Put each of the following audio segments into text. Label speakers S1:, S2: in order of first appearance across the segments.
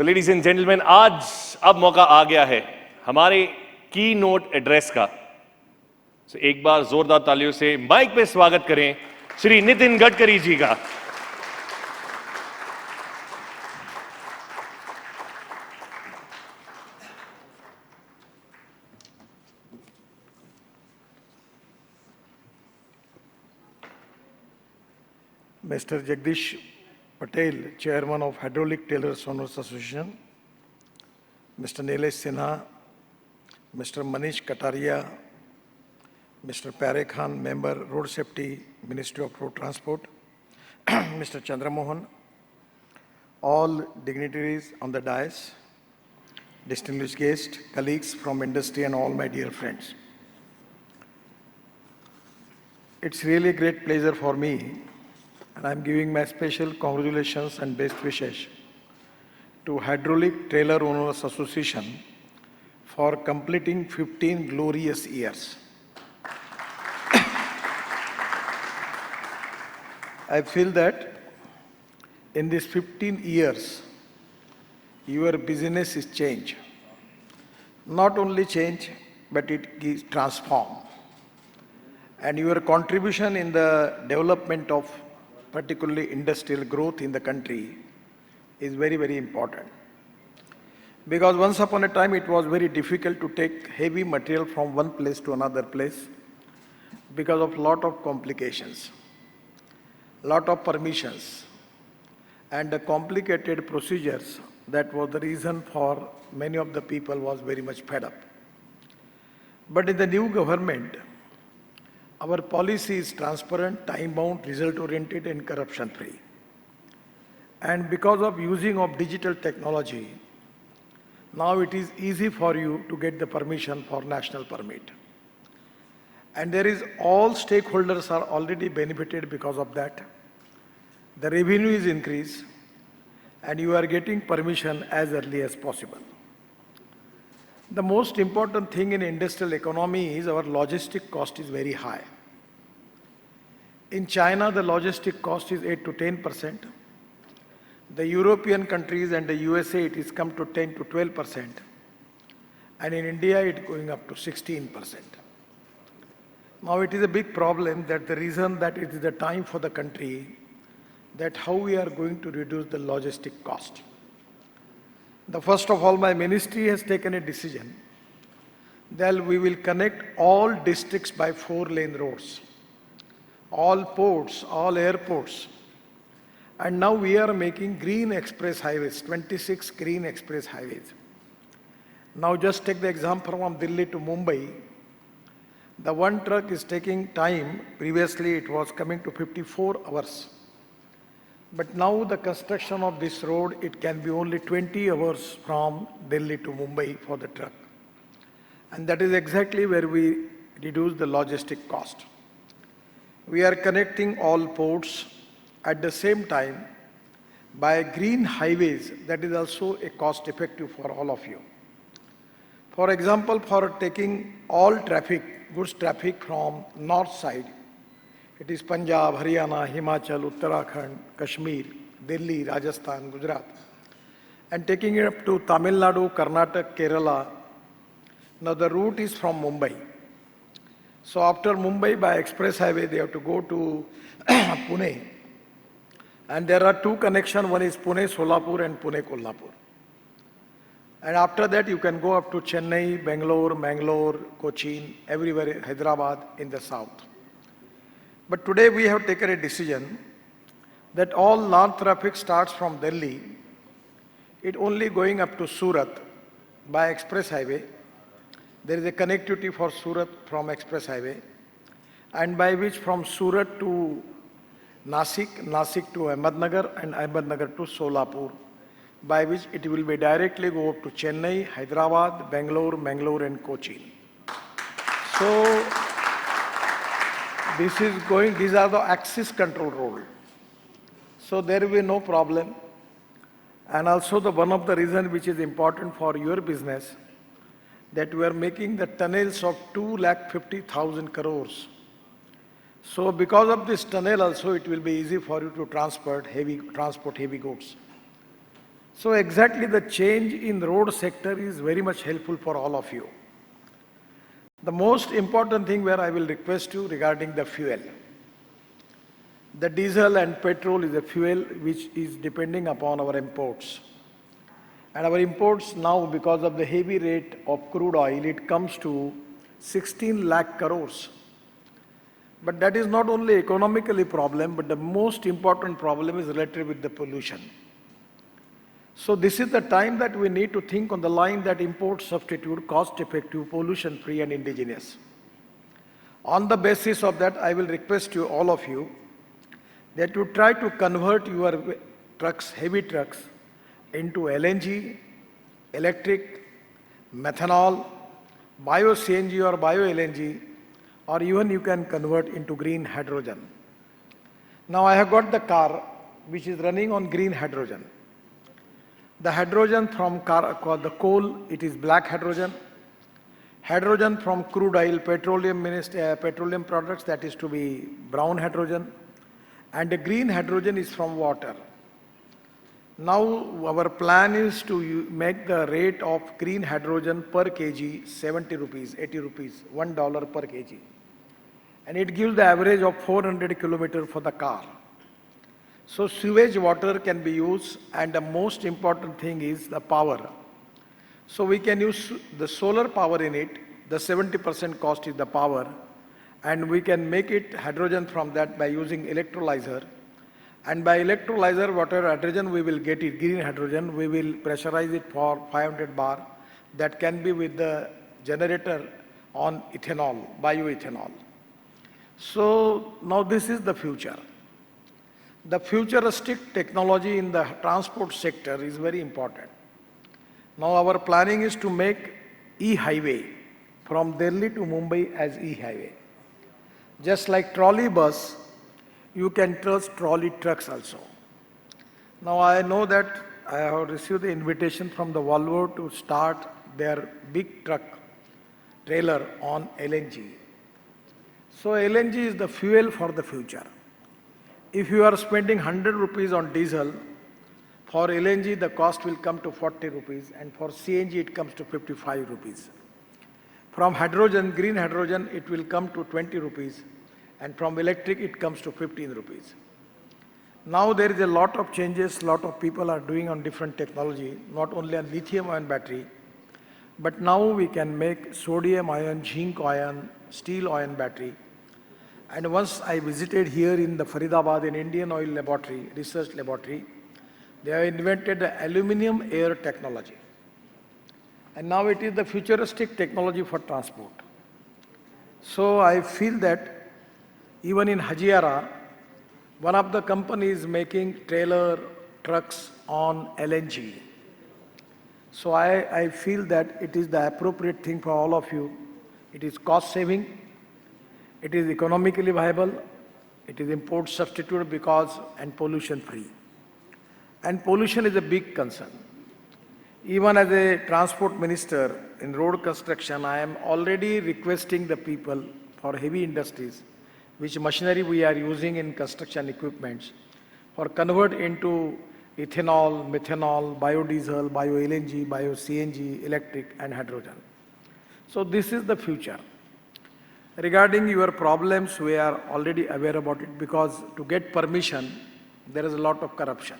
S1: तो ladies and gentleman, आज अब मौका आ गया है हमारे की नोट एड्रेस का। तो एक बार जोरदार तालियों से माइक पे स्वागत करें श्री नितिन गडकरी जी का।
S2: Mr. Jagdish Patel, Chairman of Hydraulic Tailors Owners Association, Mr. Nilesh Sinha, Mr. Manish Kataria, Mr. Pare Khan, Member, Road Safety, Ministry of Road Transport, Mr. Chandramohan, all dignitaries on the dais, distinguished guests, colleagues from industry and all my dear friends. It's really a great pleasure for me, and I'm giving my special congratulations and best wishes to Hydraulic Trailer Owners Association for completing 15 glorious years. I feel that in these 15 years, your business is changed. Not only change, but it is transformed. And your contribution in the development of particularly industrial growth in the country is very, very important. Because once upon a time, it was very difficult to take heavy material from one place to another place because of lot of complications, lot of permissions, and the complicated procedures. That was the reason for many of the people was very much fed up. But in the new government, our policy is transparent, time-bound, result-oriented, and corruption-free. And because of using of digital technology, now it is easy for you to get the permission for national permit. And there is all stakeholders are already benefited because of that. The revenue is increased, and you are getting permission as early as possible. The most important thing in industrial economy is our logistic cost is very high. In China, the logistic cost is 8 to 10%. The European countries and the USA, it is come to 10 to 12%. And in India, it's going up to 16%. Now, it is a big problem that the reason that it is the time for the country that how we are going to reduce the logistic cost. First of all, my ministry has taken a decision that we will connect all districts by 4-lane roads, all ports, all airports. And now we are making green express highways, 26 green express highways. Now just take the example from Delhi to Mumbai. The one truck is taking time. Previously it was coming to 54 hours. But now the construction of this road, it can be only 20 hours from Delhi to Mumbai for the truck. And that is exactly where we reduce the logistic cost. We are connecting all ports at the same time by green highways. That is also a cost effective for all of you. For example, for taking all traffic, goods traffic from north side, it is Punjab, Haryana, Himachal, Uttarakhand, Kashmir, Delhi, Rajasthan, Gujarat, and taking it up to Tamil Nadu, Karnataka, Kerala. Now the route is from Mumbai. So after Mumbai by express highway, they have to go to Pune. And there are two connections. One is Pune, Solapur and Pune, Kolhapur. And after that, you can go up to Chennai, Bangalore, Mangalore, Cochin, everywhere, Hyderabad in the south. But today we have taken a decision that all north traffic starts from Delhi. It only going up to Surat by express highway. There is a connectivity for Surat from express highway, and by which from Surat to Nasik, Nasik to Ahmednagar, and Ahmednagar to Solapur, by which it will be directly go up to Chennai, Hyderabad, Bangalore, Mangalore and Cochin. So these are the axis control road. So there will be no problem. And also one of the reasons which is important for your business, that we are making the tunnels of 2,50,000 crores. So because of this tunnel also, it will be easy for you to transport heavy goods. So exactly the change in the road sector is very much helpful for all of you. The most important thing where I will request you regarding the fuel. The diesel and petrol is a fuel which is depending upon our imports. And our imports now, because of the heavy rate of crude oil, it comes to 16 lakh crores. But that is not only economically problem, but the most important problem is related with the pollution. So this is the time that we need to think on the line that import substitute, cost-effective, pollution-free and indigenous. On the basis of that, I will request you, all of you, that you try to convert your trucks, heavy trucks, into LNG, electric, methanol, bio-CNG or bio-LNG, or even you can convert into green hydrogen. Now I have got the car which is running on green hydrogen. The hydrogen from the coal, it is black hydrogen. Hydrogen from crude oil, petroleum products, that is to be brown hydrogen. And the green hydrogen is from water. Now our plan is to make the rate of green hydrogen per kg 70 rupees, 80 rupees, $1 per kg. And it gives the average of 400 kilometers for the car. So sewage water can be used, and the most important thing is the power. So we can use the solar power in it. The 70% cost is the power, and we can make it hydrogen from that by using electrolyzer. And by electrolyzer, whatever hydrogen we will get it, green hydrogen, we will pressurize it for 500 bar. That can be with the generator on ethanol, bioethanol. So now this is the future. The futuristic technology in the transport sector is very important. Now our planning is to make e-highway from Delhi to Mumbai as e-highway. Just like trolley bus, you can trust trolley trucks also. Now I know that I have received the invitation from the Volvo to start their big truck trailer on LNG. So LNG is the fuel for the future. If you are spending 100 rupees on diesel, for LNG the cost will come to 40 rupees, and for CNG it comes to 55 rupees. From hydrogen, green hydrogen, it will come to 20 rupees, and from electric it comes to 15 rupees. Now there is a lot of changes, lot of people are doing on different technology, not only on lithium ion battery, but now we can make sodium ion, zinc ion, steel ion battery. And once I visited here in the Faridabad in Indian Oil Laboratory, Research Laboratory, they have invented the aluminum air technology. And now it is the futuristic technology for transport. So I feel that even in Hajiara, one of the companies making trailer trucks on LNG. So I feel that it is the appropriate thing for all of you. It is cost saving. It is economically viable, it is import substitute and pollution free. And pollution is a big concern. Even as a transport minister in road construction, I am already requesting the people for heavy industries, which machinery we are using in construction equipments, for convert into ethanol, methanol, biodiesel, bio-LNG, bio-CNG, electric and hydrogen. So this is the future. Regarding your problems, we are already aware about it, because to get permission, there is a lot of corruption.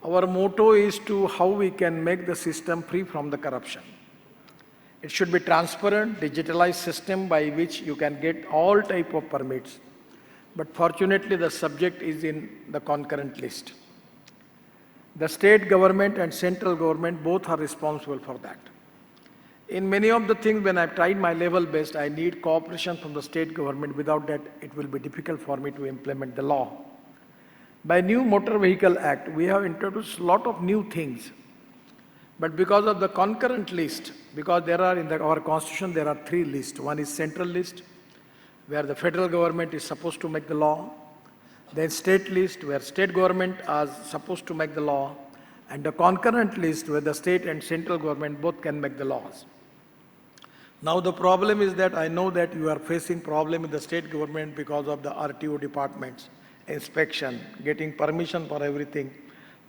S2: Our motto is to how we can make the system free from the corruption. It should be transparent, digitalized system by which you can get all type of permits. But fortunately, the subject is in the concurrent list. The state government and central government both are responsible for that. In many of the things, when I've tried my level best, I need cooperation from the state government. Without that, it will be difficult for me to implement the law. By new Motor Vehicle Act, we have introduced a lot of new things. But because of the concurrent list, because there are in our constitution, there are 3 lists. One is central list, where the federal government is supposed to make the law. Then state list, where state government are supposed to make the law. And the concurrent list, where the state and central government both can make the laws. Now the problem is that I know that you are facing problem with the state government because of the RTO departments, inspection, getting permission for everything.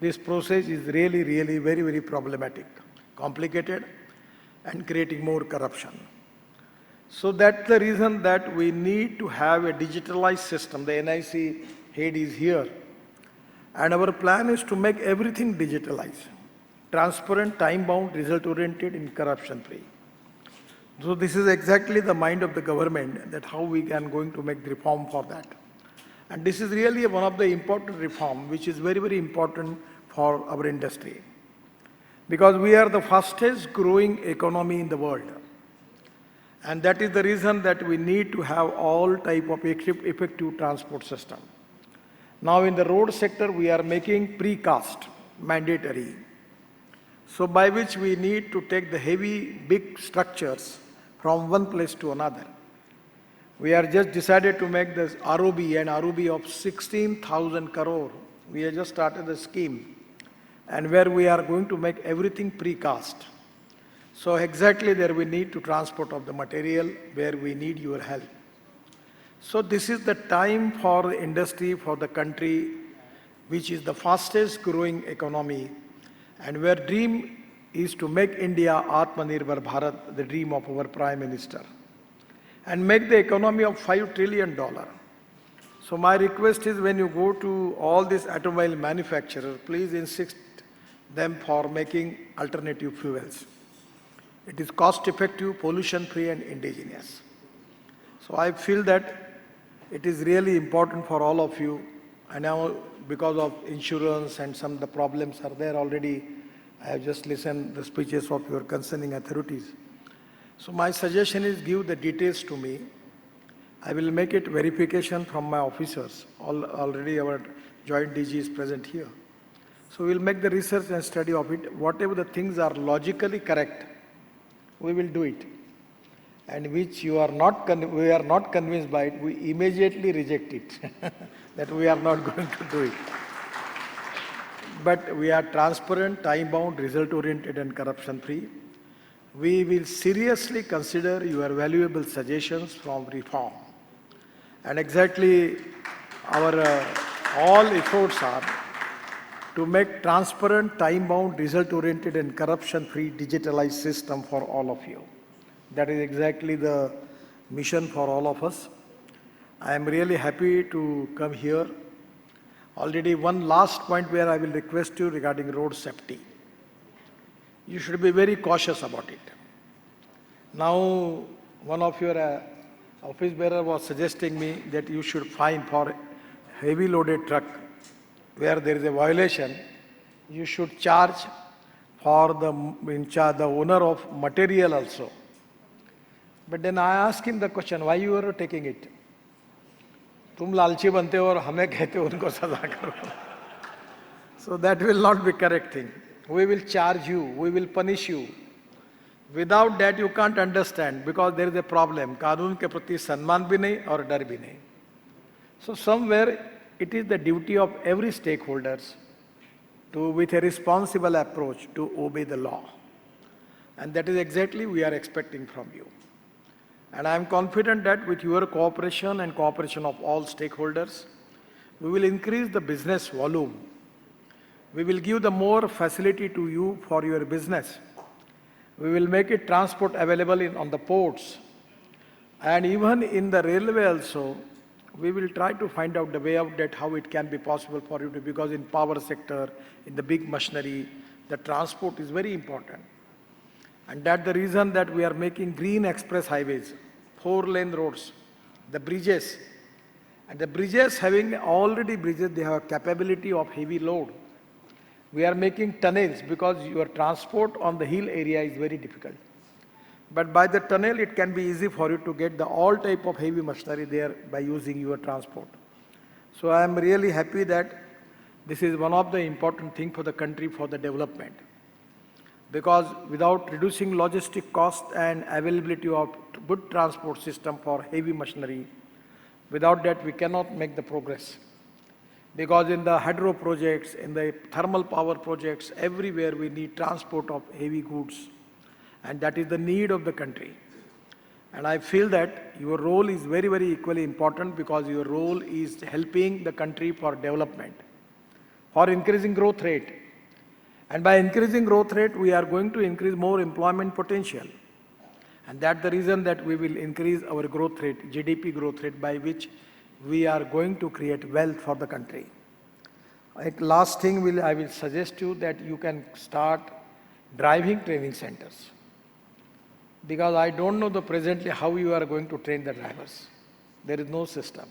S2: this process is really, really very, very problematic, complicated, and creating more corruption. So that's the reason that we need to have a digitalized system. The NIC head is here. And our plan is to make everything digitalized, transparent, time-bound, result-oriented, and corruption-free. So this is exactly the mind of the government, that how we can going to make the reform for that. And this is really one of the important reform, which is very, very important for our industry. Because we are the fastest growing economy in the world. And that is the reason that we need to have all type of effective transport system. Now in the road sector, we are making precast mandatory. So by which we need to take the heavy, big structures from one place to another. We are just decided to make this ROB, an ROB of 16,000 crore. We have just started the scheme, and where we are going to make everything precast. So exactly there we need to transport of the material where we need your help. So this is the time for the industry, for the country, which is the fastest growing economy, and where dream is to make India Atmanirbhar Bharat, the dream of our Prime Minister, and make the economy of $5 trillion. So my request is, when you go to all these automobile manufacturers, please insist them for making alternative fuels. It is cost effective, pollution free, and indigenous. So I feel that it is really important for all of you. I know because of insurance and some of the problems are there already. I have just listened the speeches of your concerning authorities. So my suggestion is, give the details to me. I will make it verification from my officers. Already our joint DG is present here. So we'll make the research and study of it. Whatever the things are logically correct, we will do it. And which we are not convinced by it, we immediately reject it, that we are not going to do it. But we are transparent, time-bound, result-oriented, and corruption-free. We will seriously consider your valuable suggestions from reform. And exactly our all efforts are to make transparent, time-bound, result-oriented, and corruption-free digitalized system for all of you. That is exactly the mission for all of us. I am really happy to come here. Already one last point where I will request you regarding road safety. You should be very cautious about it. Now, one of your office bearer was suggesting me that you should fine for heavy loaded truck where there is a violation. You should charge for the owner of material also. But then I asked him the question, why you are taking it? तुम लालची बनते हो और हमें कहते हो उनको सजा करो. So that will not be correct thing. We will charge you, we will punish you. Without that you can't understand, because there is a problem. कानून के प्रति सम्मान भी नहीं और डर भी नहीं. So somewhere it is the duty of every stakeholders to, with a responsible approach, to obey the law. And that is exactly we are expecting from you. And I am confident that with your cooperation and cooperation of all stakeholders, we will increase the business volume. We will give the more facility to you for your business. We will make it transport available on the ports. And even in the railway also, we will try to find out the way out that how it can be possible for you to, because in power sector, in the big machinery, the transport is very important. And that's the reason that we are making green express highways, 4-lane roads, the bridges. And the bridges having already bridges, they have a capability of heavy load. We are making tunnels because your transport on the hill area is very difficult. But by the tunnel, it can be easy for you to get the all type of heavy machinery there by using your transport. So I am really happy that this is one of the important things for the country for the development. Because without reducing logistic cost and availability of good transport system for heavy machinery, without that we cannot make the progress. Because in the hydro projects, in the thermal power projects, everywhere we need transport of heavy goods. And that is the need of the country. And I feel that your role is very, very equally important, because your role is helping the country for development. for increasing growth rate. And by increasing growth rate, we are going to increase more employment potential. And that's the reason that we will increase our growth rate, GDP growth rate, by which we are going to create wealth for the country. Last thing I will suggest you that you can start driving training centers. Because I don't know presently how you are going to train the drivers. There is no system.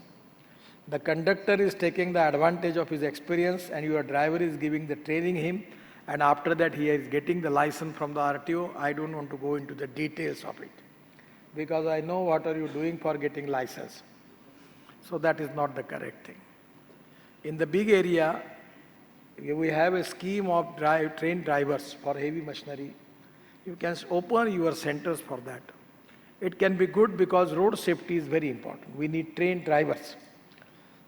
S2: The conductor is taking the advantage of his experience and your driver is giving the training him, and after that he is getting the license from the RTO. I don't want to go into the details of it because I know what are you doing for getting license. So that is not the correct thing. In the big area, we have a scheme of trained drivers for heavy machinery. You can open your centers for that. It can be good because road safety is very important. We need trained drivers.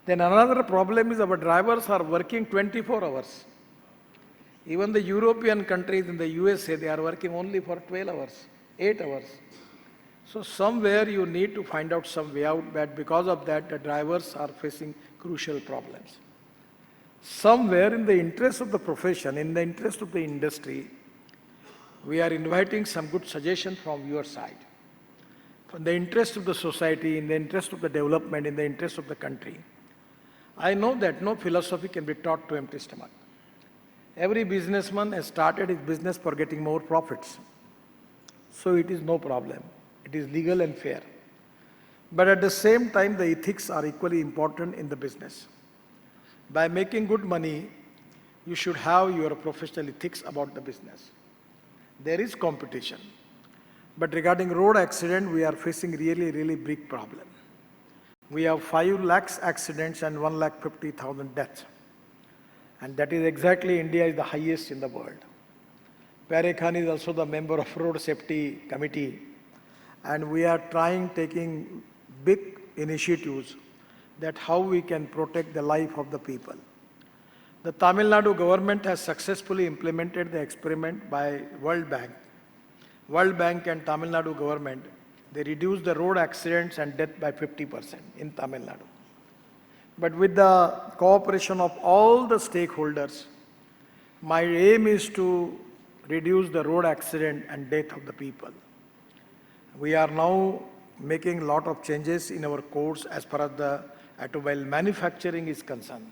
S2: Then another problem is our drivers are working 24 hours. Even the European countries in the USA, they are working only for 12 hours, 8 hours. So somewhere you need to find out some way out, but because of that, the drivers are facing crucial problems. Somewhere in the interest of the profession, in the interest of the industry, we are inviting some good suggestions from your side. In the interest of the society, in the interest of the development, in the interest of the country. I know that no philosophy can be taught to empty stomach. Every businessman has started his business for getting more profits. So it is no problem. It is legal and fair. But at the same time, the ethics are equally important in the business. By making good money, you should have your professional ethics about the business. There is competition. But regarding road accident, we are facing really big problem. We have 5 lakhs accidents and 1,50,000 deaths. And that is exactly India is the highest in the world. Parekhan is also the member of Road Safety Committee. And we are taking big initiatives that how we can protect the life of the people. The Tamil Nadu government has successfully implemented the experiment by World Bank. World Bank and Tamil Nadu government, they reduced the road accidents and death by 50% in Tamil Nadu. But with the cooperation of all the stakeholders, my aim is to reduce the road accident and death of the people. We are now making a lot of changes in our codes as far as the automobile manufacturing is concerned.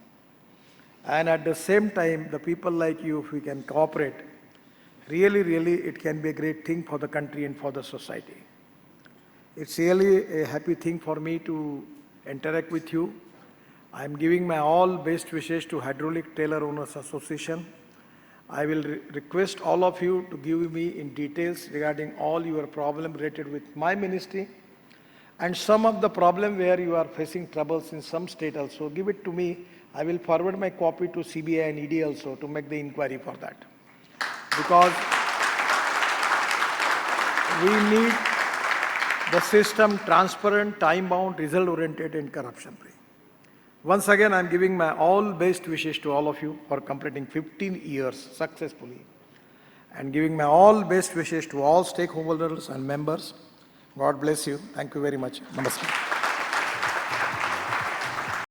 S2: And at the same time, the people like you, if we can cooperate, really, it can be a great thing for the country and for the society. It's really a happy thing for me to interact with you. I'm giving my all best wishes to Hydraulic Trailer Owners Association. I will request all of you to give me in details regarding all your problem related with my ministry and some of the problem where you are facing troubles in some state also. Give it to me. I will forward my copy to CBI and ED also to make the inquiry for that. Because we need the system transparent, time-bound, result-oriented and corruption-free. Once again, I am giving my all best wishes to all of you for completing 15 years successfully and giving my all best wishes to all stakeholders and members. God bless you. Thank you very much. Namaskar.